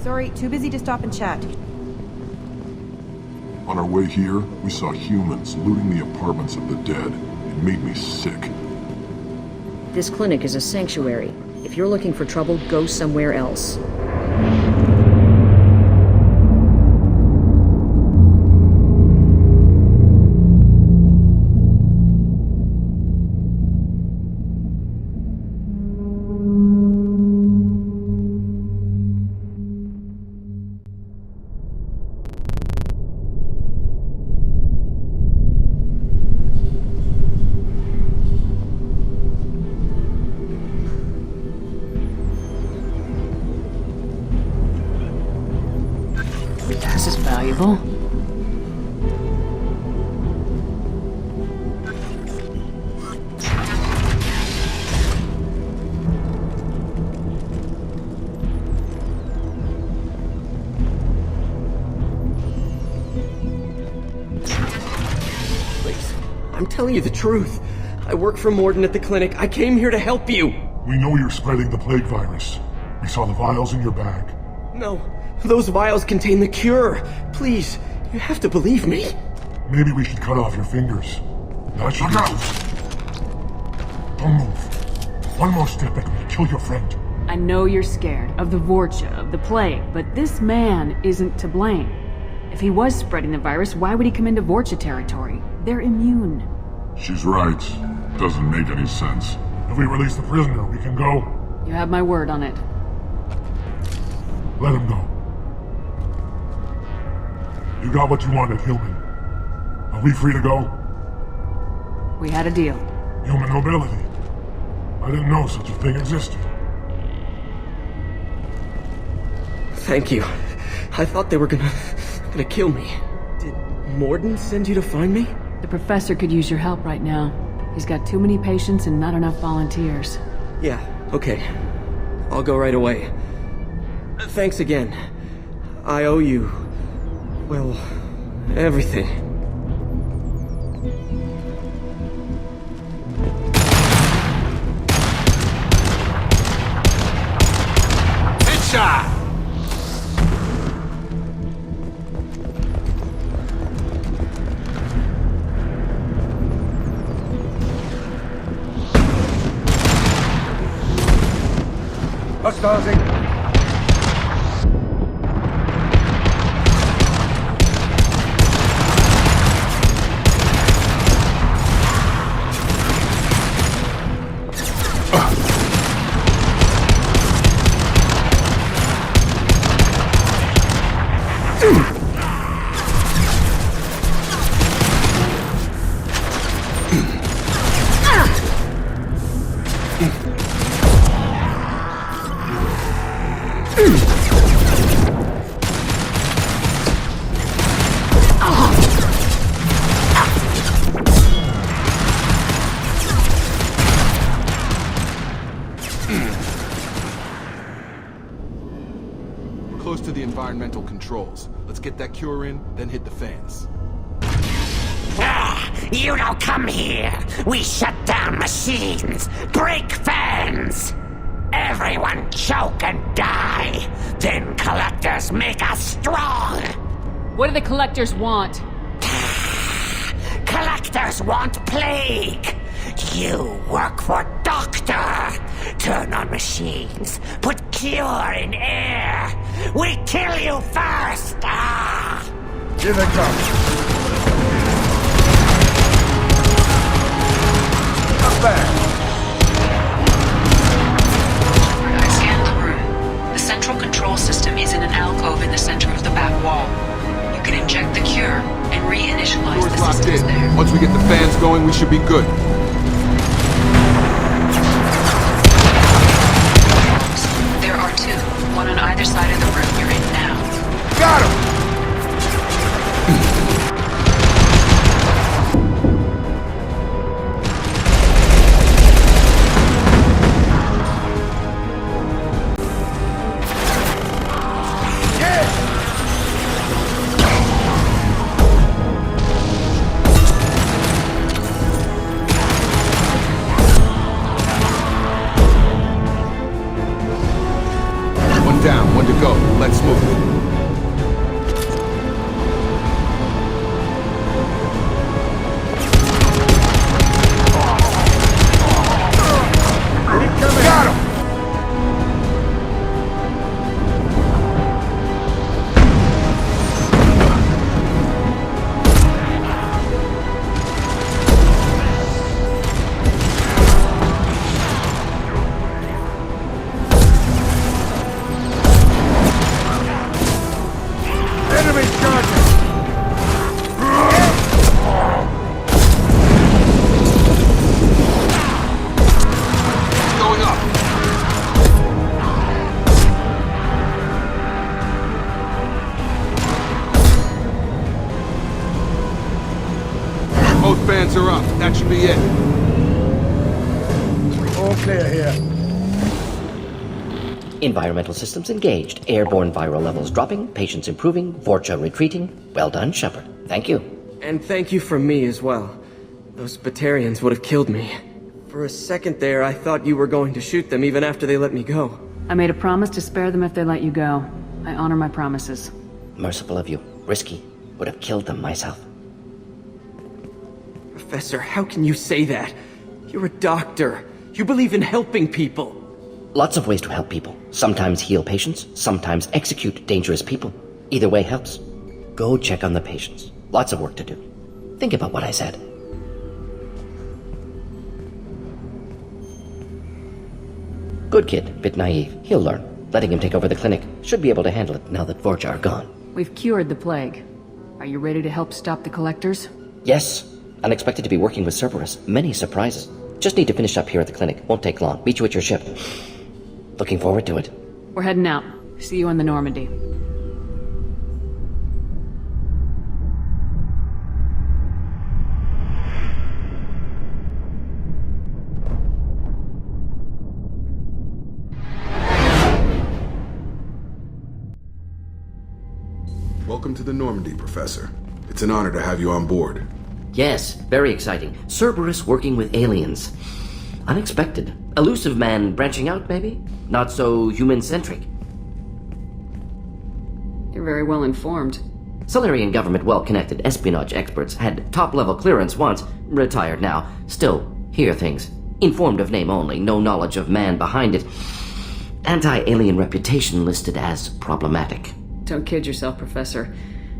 Sorry, too busy to stop and chat. On our way here, we saw humans looting the apartments of the dead. It made me sick. This clinic is a sanctuary. If you're looking for trouble, go somewhere else. This is valuable. Please, I'm telling you the truth. I work for Morden at the clinic. I came here to help you. We know you're spreading the plague virus. We saw the vials in your bag. No, those vials contain the cure. Please, you have to believe me. Maybe we should cut off your fingers. That should Don't move. One more step and we'll kill your friend. I know you're scared of the vorcha, of the plague, but this man isn't to blame. If he was spreading the virus, why would he come into vorcha territory? They're immune. She's right. Doesn't make any sense. If we release the prisoner, we can go. You have my word on it. Let him go. You got what you wanted, Hillman. Are we free to go? We had a deal. Human nobility. I didn't know such a thing existed. Thank you. I thought they were gonna kill me. Did Morden send you to find me? The professor could use your help right now. He's got too many patients and not enough volunteers. Yeah, okay. I'll go right away. Thanks again. I owe you, well, everything. Headshot! Hostiles. Close to the environmental controls. Let's get that cure in, then hit the fans. You don't come here. We shut down machines, break fans. Everyone choke and die. Then collectors make us strong. What do the collectors want? Collectors want plague. You work for Doctor. Turn on machines. Put cure in air. We kill you first. Here they come. Not bad. I scanned the room. The central control system is in an alcove in the center of the back wall. You can inject the cure and reinitialize Door's the locked systems in. there. Once we get the fans going, we should be good. There are two, one on either side of the room you're in now. Got him! that should be it. All clear here. Environmental systems engaged. Airborne viral levels dropping. Patients improving. Vorcha retreating. Well done, Shepard. Thank you. And thank you from me as well. Those Batarians would have killed me. For a second there, I thought you were going to shoot them even after they let me go. I made a promise to spare them if they let you go. I honor my promises. Merciful of you. Risky. Would have killed them myself. Professor, how can you say that? You're a doctor. You believe in helping people. Lots of ways to help people. Sometimes heal patients, sometimes execute dangerous people. Either way helps. Go check on the patients. Lots of work to do. Think about what I said. Good kid, bit naive. He'll learn. Letting him take over the clinic. Should be able to handle it now that Vorcha are gone. We've cured the plague. Are you ready to help stop the collectors? Yes. Unexpected to be working with Cerberus. Many surprises. Just need to finish up here at the clinic. Won't take long. Meet you at your ship. Looking forward to it. We're heading out. See you on the Normandy. Welcome to the Normandy, Professor. It's an honor to have you on board. Yes, very exciting. Cerberus working with aliens. Unexpected. Elusive man branching out, maybe? Not so human-centric. You're very well informed. Solarian government well-connected espionage experts had top-level clearance once, retired now. Still, hear things. Informed of name only, no knowledge of man behind it. Anti-alien reputation listed as problematic. Don't kid yourself, Professor.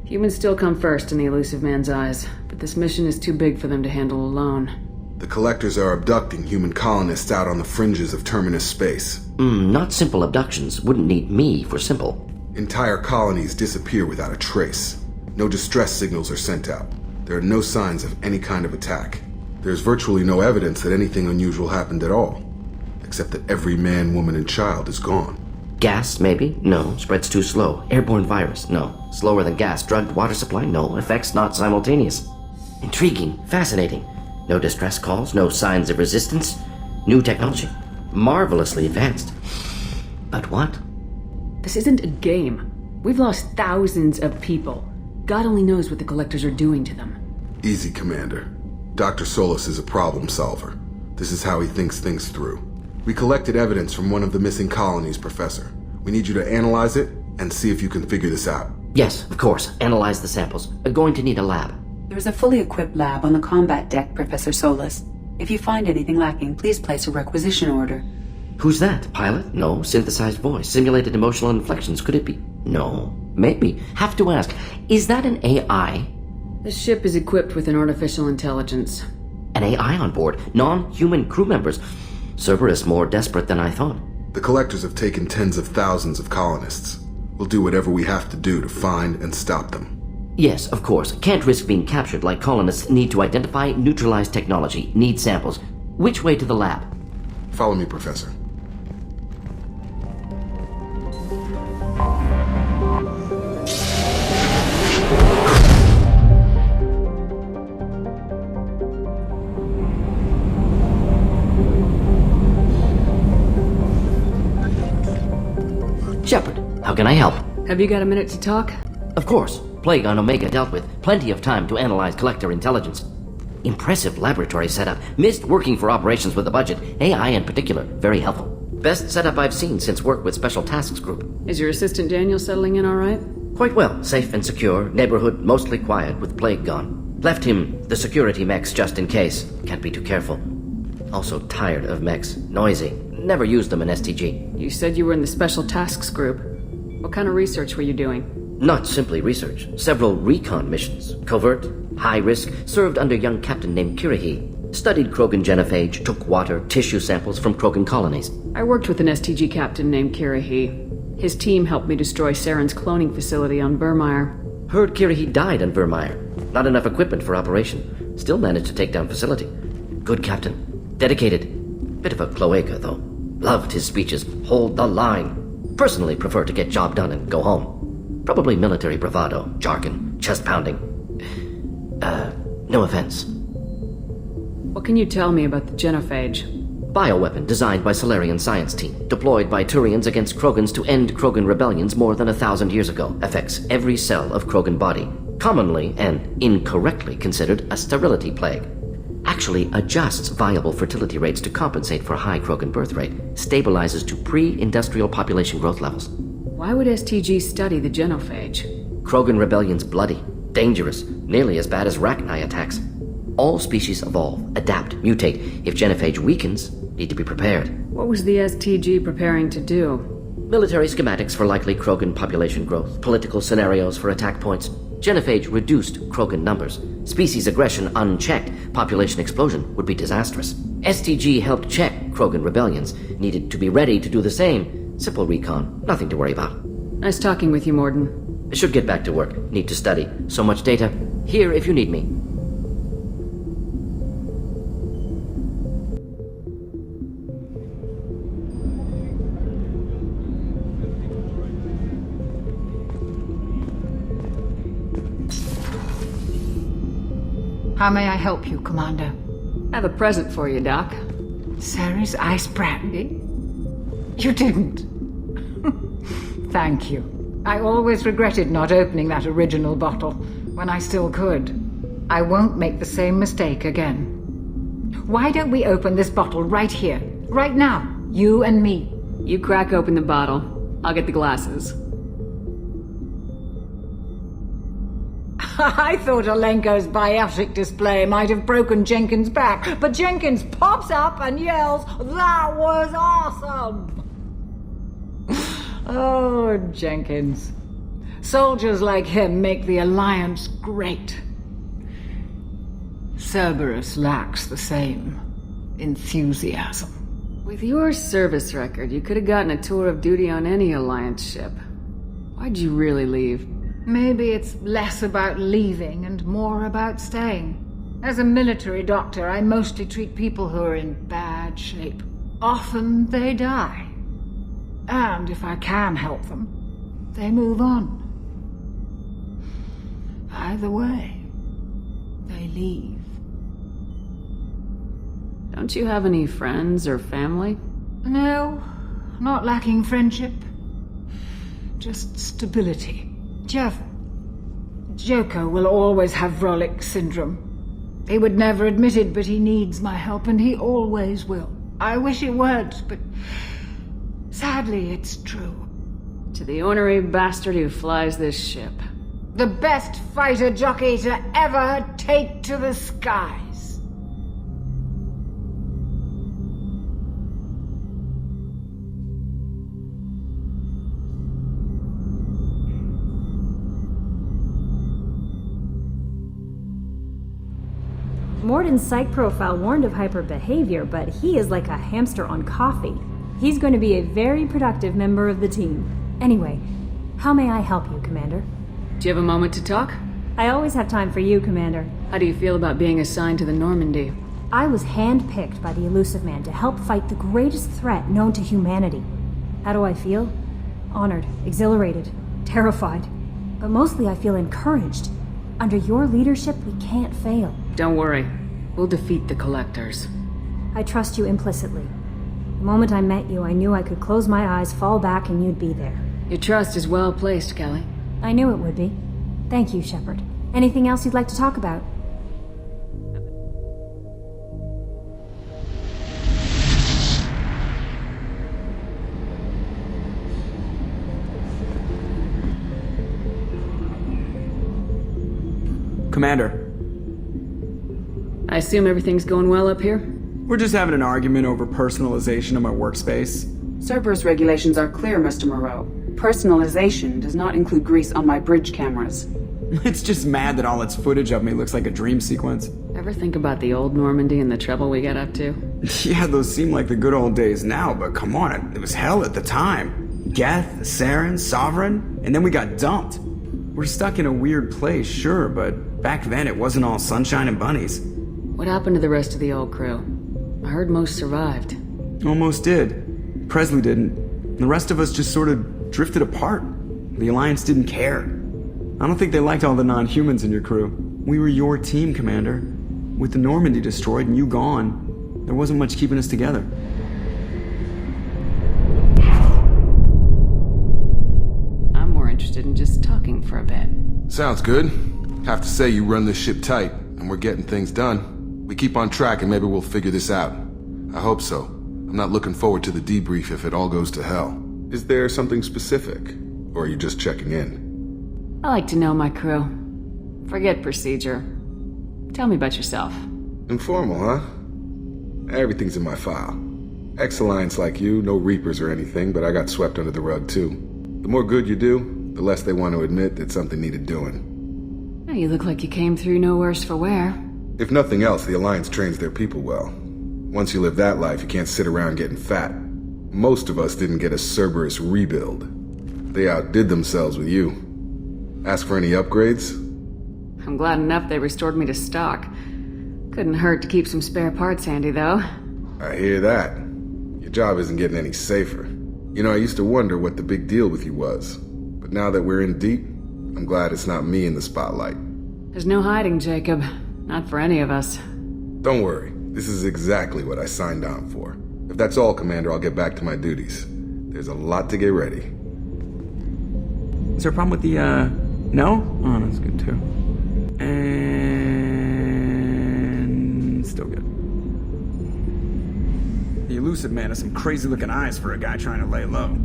Humans still come first in the elusive man's eyes, but this mission is too big for them to handle alone. The Collectors are abducting human colonists out on the fringes of Terminus space. Not simple abductions. Wouldn't need me for simple. Entire colonies disappear without a trace. No distress signals are sent out. There are no signs of any kind of attack. There's virtually no evidence that anything unusual happened at all, except that every man, woman, and child is gone. Gas, maybe? No. Spreads too slow. Airborne virus? No. Slower than gas. Drugged water supply? No. Effects not simultaneous. Intriguing. Fascinating. No distress calls. No signs of resistance. New technology. Marvelously advanced. But what? This isn't a game. We've lost thousands of people. God only knows what the Collectors are doing to them. Easy, Commander. Dr. Solus is a problem solver. This is how he thinks things through. We collected evidence from one of the missing colonies, Professor. We need you to analyze it and see if you can figure this out. Yes, of course. Analyze the samples. Going to need a lab. There's a fully equipped lab on the combat deck, Professor Solus. If you find anything lacking, please place a requisition order. Who's that? Pilot? No. Synthesized voice. Simulated emotional inflections. Could it be? No. Maybe. Have to ask. Is that an AI? This ship is equipped with an artificial intelligence. An AI on board. Non-human crew members. Cerberus more desperate than I thought. The Collectors have taken tens of thousands of colonists. We'll do whatever we have to do to find and stop them. Yes, of course. Can't risk being captured like colonists need to identify, neutralize technology, need samples. Which way to the lab? Follow me, Professor. Shepard, how can I help? Have you got a minute to talk? Of course. Plague on Omega dealt with. Plenty of time to analyze Collector intelligence. Impressive laboratory setup. Missed working for operations with a budget. AI in particular. Very helpful. Best setup I've seen since work with Special Tasks Group. Is your assistant Daniel settling in all right? Quite well. Safe and secure. Neighborhood mostly quiet with Plague gone. Left him the security mechs just in case. Can't be too careful. Also tired of mechs. Noisy. Never used them in STG. You said you were in the Special Tasks Group. What kind of research were you doing? Not simply research. Several recon missions. Covert, high risk, served under young captain named Kirihi. Studied Krogan genophage, took water, tissue samples from Krogan colonies. I worked with an STG captain named Kirihi. His team helped me destroy Saren's cloning facility on Vermeer. Heard Kirihi died on Vermeer. Not enough equipment for operation. Still managed to take down facility. Good captain. Dedicated. Bit of a cloaca, though. Loved his speeches. Hold the line. Personally prefer to get job done and go home. Probably military bravado, jargon, chest pounding. No offense. What can you tell me about the genophage? Bioweapon designed by Solarian science team, deployed by Turians against Krogans to end Krogan rebellions more than 1,000 years ago, affects every cell of Krogan body, commonly and incorrectly considered a sterility plague. Actually adjusts viable fertility rates to compensate for high Krogan birth rate, stabilizes to pre-industrial population growth levels. Why would STG study the genophage? Krogan rebellion's bloody, dangerous, nearly as bad as Rachni attacks. All species evolve, adapt, mutate. If genophage weakens, need to be prepared. What was the STG preparing to do? Military schematics for likely Krogan population growth, political scenarios for attack points. Genophage reduced Krogan numbers. Species aggression unchecked, population explosion would be disastrous. STG helped check Krogan rebellions, needed to be ready to do the same. Simple recon, nothing to worry about. Nice talking with you, Morden. I should get back to work, need to study. So much data. Here if you need me. How may I help you, Commander? I have a present for you, Doc. Sarah's ice brandy? You didn't. Thank you. I always regretted not opening that original bottle when I still could. I won't make the same mistake again. Why don't we open this bottle right here, right now, you and me? You crack open the bottle. I'll get the glasses. I thought Alenko's biotic display might have broken Jenkins' back, but Jenkins pops up and yells, "That was awesome!" Oh, Jenkins. Soldiers like him make the Alliance great. Cerberus lacks the same enthusiasm. With your service record, you could have gotten a tour of duty on any Alliance ship. Why'd you really leave? Maybe it's less about leaving and more about staying. As a military doctor, I mostly treat people who are in bad shape. Often they die. And if I can help them, they move on. Either way, they leave. Don't you have any friends or family? No, not lacking friendship. Just stability. Joko will always have Vrolik syndrome. He would never admit it, but he needs my help, and he always will. I wish it weren't, but sadly it's true. To the ornery bastard who flies this ship. The best fighter jockey to ever take to the skies. Morden's psych profile warned of hyper behavior, but he is like a hamster on coffee. He's going to be a very productive member of the team. Anyway, how may I help you, Commander? Do you have a moment to talk? I always have time for you, Commander. How do you feel about being assigned to the Normandy? I was handpicked by the Elusive Man to help fight the greatest threat known to humanity. How do I feel? Honored, exhilarated, terrified. But mostly I feel encouraged. Under your leadership, we can't fail. Don't worry. We'll defeat the Collectors. I trust you implicitly. The moment I met you, I knew I could close my eyes, fall back, and you'd be there. Your trust is well placed, Kelly. I knew it would be. Thank you, Shepard. Anything else you'd like to talk about? Commander. I assume everything's going well up here? We're just having an argument over personalization of my workspace. Cerberus regulations are clear, Mr. Moreau. Personalization does not include grease on my bridge cameras. It's just mad that all its footage of me looks like a dream sequence. Ever think about the old Normandy and the trouble we got up to? Yeah, those seem like the good old days now, but come on, it was hell at the time. Geth, Saren, Sovereign, and then we got dumped. We're stuck in a weird place, sure, but back then it wasn't all sunshine and bunnies. What happened to the rest of the old crew? I heard most survived. Almost did. Presley didn't. The rest of us just sort of drifted apart. The Alliance didn't care. I don't think they liked all the non-humans in your crew. We were your team, Commander. With the Normandy destroyed and you gone, there wasn't much keeping us together. I'm more interested in just talking for a bit. Sounds good. Have to say you run this ship tight, and we're getting things done. We keep on track and maybe we'll figure this out. I hope so. I'm not looking forward to the debrief if it all goes to hell. Is there something specific? Or are you just checking in? I like to know my crew. Forget procedure. Tell me about yourself. Informal, huh? Everything's in my file. Ex-Alliance like you, no Reapers or anything, but I got swept under the rug too. The more good you do, the less they want to admit that something needed doing. You look like you came through no worse for wear. If nothing else, the Alliance trains their people well. Once you live that life, you can't sit around getting fat. Most of us didn't get a Cerberus rebuild. They outdid themselves with you. Ask for any upgrades? I'm glad enough they restored me to stock. Couldn't hurt to keep some spare parts handy, though. I hear that. Your job isn't getting any safer. You know, I used to wonder what the big deal with you was. But now that we're in deep, I'm glad it's not me in the spotlight. There's no hiding, Jacob. Not for any of us. Don't worry. This is exactly what I signed on for. If that's all, Commander, I'll get back to my duties. There's a lot to get ready. Is there a problem with the, no? Oh, that's good too. And... still good. The Elusive Man has some crazy looking eyes for a guy trying to lay low.